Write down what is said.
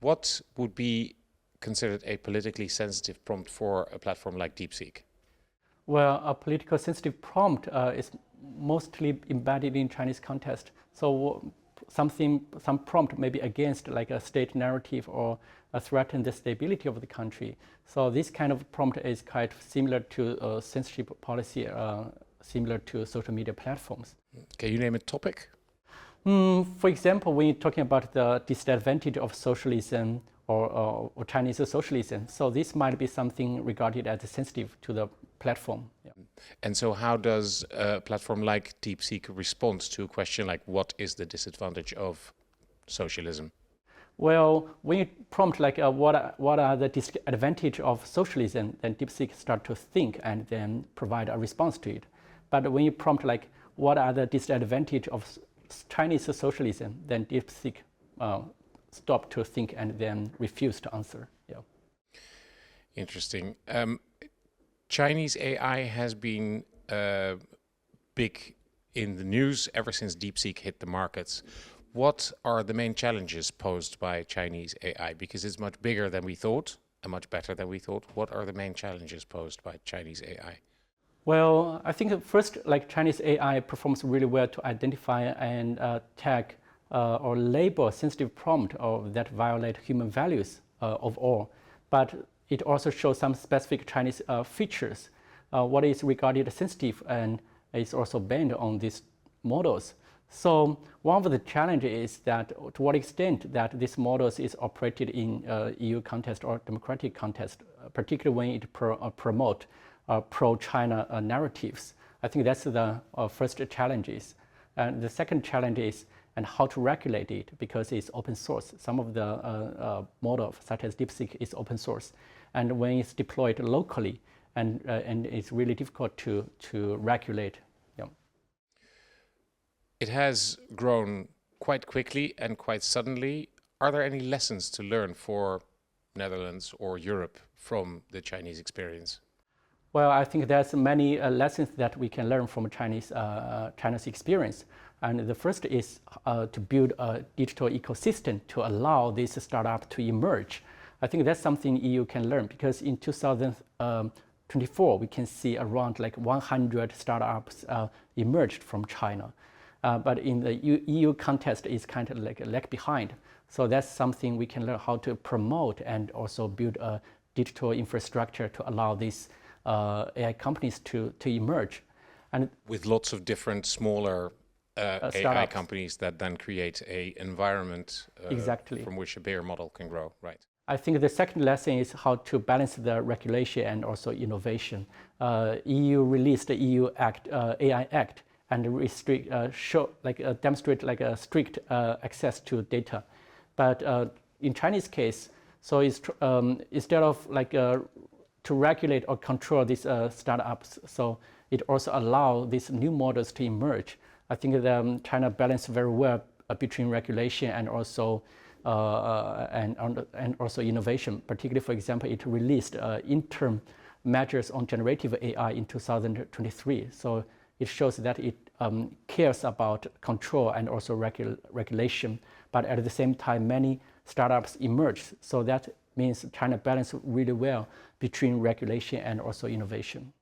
What would be considered a politically sensitive prompt for a platform like DeepSeek? Well, a political sensitive prompt is mostly embedded in Chinese context. So some prompt may be against like a state narrative or threaten the stability of the country. So this kind of prompt is quite similar to censorship policy, similar to social media platforms. Can you name a topic? For example, when you're talking about the disadvantage of socialism or Chinese socialism, so this might be something regarded as sensitive to the platform. Yeah. And so how does a platform like DeepSeek respond to a question like what is the disadvantage of socialism? Well, when you prompt like what are the disadvantages of socialism, then DeepSeek start to think and then provide a response to it. But when you prompt like what are the disadvantages of Chinese socialism, then DeepSeek stop to think and then refuse to answer. Yeah. Interesting. Chinese AI has been big in the news ever since DeepSeek hit the markets. What are the main challenges posed by Chinese AI? Because it's much bigger than we thought and much better than we thought. What are the main challenges posed by Chinese AI? Well, I think first, like Chinese AI performs really well to identify and tag or label sensitive prompt that violate human values overall. But it also shows some specific Chinese features. What is regarded sensitive and is also banned on these models. So one of the challenges is that to what extent that these models is operated in EU context or democratic context, particularly when it promote pro-China narratives. I think that's the first challenges. And the second challenge is and how to regulate it because it's open source. Some of the models, such as DeepSeek, is open source. And when it's deployed locally, and it's really difficult to regulate. Yeah. It has grown quite quickly and quite suddenly. Are there any lessons to learn for Netherlands or Europe from the Chinese experience? Well, I think there's many lessons that we can learn from China's experience. And the first is to build a digital ecosystem to allow this startup to emerge. I think that's something EU can learn because in 2024, we can see around like 100 startups emerged from China. But in the EU context, it's kind of like a lag behind. So that's something we can learn how to promote and also build a digital infrastructure to allow these AI companies to emerge. And with lots of different smaller AI companies that then create an environment exactly. from which a bigger model can grow, right? I think the second lesson is how to balance the regulation and also innovation. EU released the EU Act, AI Act, and demonstrate like a strict access to data. But in Chinese case, so it's instead of like to regulate or control these startups, so it also allows these new models to emerge. I think China balanced very well between regulation and also innovation. Particularly, for example, it released interim measures on generative AI in 2023. So it shows that it cares about control and also regulation. But at the same time, many startups emerged. So that means China balanced really well between regulation and also innovation.